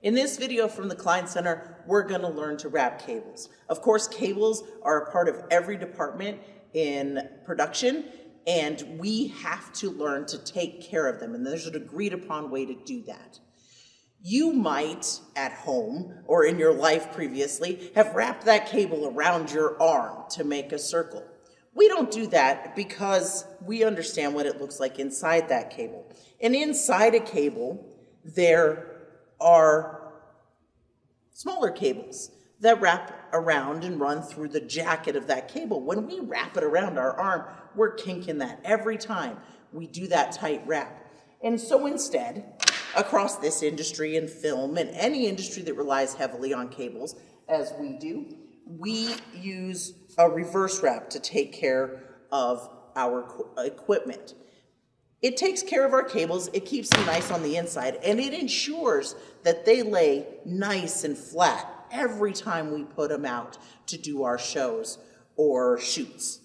In this video from the Klein Center, we're going to learn to wrap cables. Of course, cables are a part of every department in production, and we have to learn to take care of them, and there's an agreed upon way to do that. You might, at home or in your life previously, have wrapped that cable around your arm to make a circle. We don't do that because we understand what it looks like inside that cable. And inside a cable, there are smaller cables that wrap around and run through the jacket of that cable. When we wrap it around our arm, we're kinking that every time we do that tight wrap. And so instead, across this industry and film and any industry that relies heavily on cables, as we do, we use a reverse wrap to take care of our equipment. It takes care of our cables, it keeps them nice on the inside, and it ensures that they lay nice and flat every time we put them out to do our shows or shoots.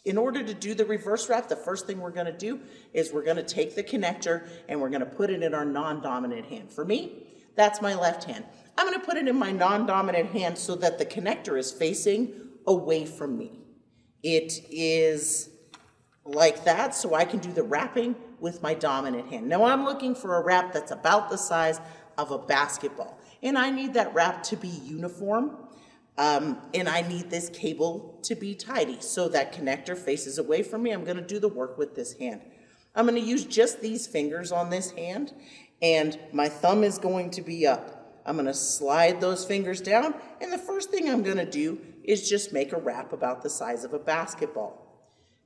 In order to do the reverse wrap, the first thing we're going to do is we're going to take the connector and we're going to put it in our non-dominant hand. For me, that's my left hand. I'm going to put it in my non-dominant hand so that the connector is facing away from me. It is like that, so I can do the wrapping with my dominant hand. Now I'm looking for a wrap that's about the size of a basketball, and I need that wrap to be uniform, and I need this cable to be tidy so that connector faces away from me. I'm going to do the work with this hand. I'm going to use just these fingers on this hand, and my thumb is going to be up. I'm going to slide those fingers down, and the first thing I'm going to do is just make a wrap about the size of a basketball.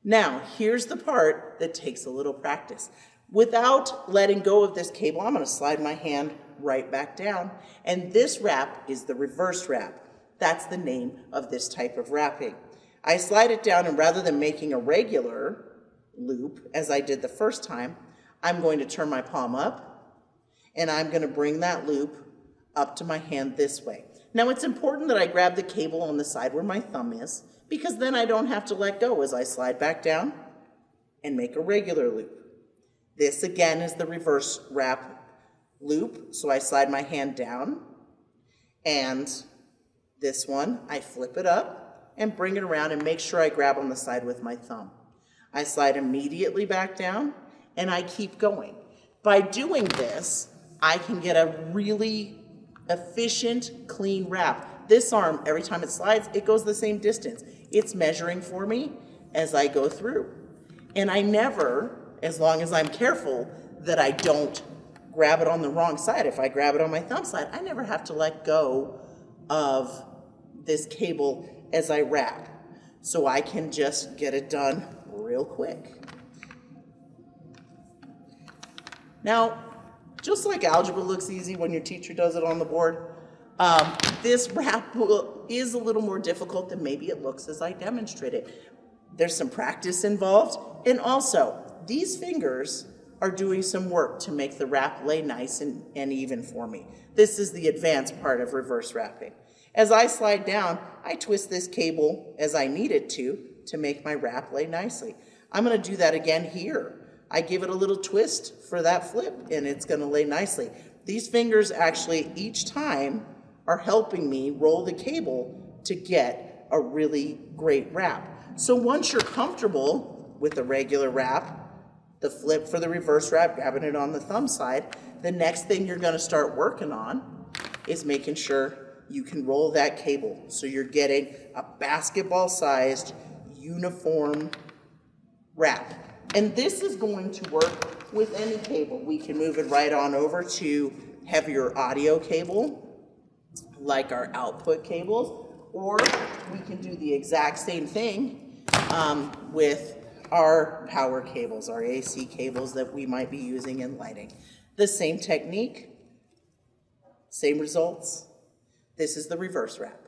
Now, here's the part that takes a little practice. Without letting go of this cable, I'm going to slide my hand right back down, and this wrap is the reverse wrap. That's the name of this type of wrapping. I slide it down, and rather than making a regular loop, as I did the first time, I'm going to turn my palm up, and I'm going to bring that loop up to my hand this way. Now, it's important that I grab the cable on the side where my thumb is, because then I don't have to let go as I slide back down and make a regular loop. This again is the reverse wrap loop, so I slide my hand down, and this one I flip it up and bring it around and make sure I grab on the side with my thumb. I slide immediately back down and I keep going. By doing this, I can get a really efficient, clean wrap. This arm, every time it slides, it goes the same distance. It's measuring for me as I go through. And I never, as long as I'm careful that I don't grab it on the wrong side, if I grab it on my thumb side, I never have to let go of this cable as I wrap. So I can just get it done real quick. Now, just like algebra looks easy when your teacher does it on the board, this wrap is a little more difficult than maybe it looks as I demonstrate it. There's some practice involved, and also these fingers are doing some work to make the wrap lay nice and even for me. This is the advanced part of reverse wrapping. As I slide down, I twist this cable as I need it to make my wrap lay nicely. I'm going to do that again here. I give it a little twist for that flip, and it's going to lay nicely. These fingers actually, each time, are helping me roll the cable to get a really great wrap. So once you're comfortable with the regular wrap, the flip for the reverse wrap, grabbing it on the thumb side, the next thing you're going to start working on is making sure you can roll that cable so you're getting a basketball-sized, uniform wrap. And this is going to work with any cable. We can move it right on over to heavier audio cable, like our output cables, or we can do the exact same thing with our power cables, our AC cables that we might be using in lighting. The same technique, same results. This is the reverse wrap.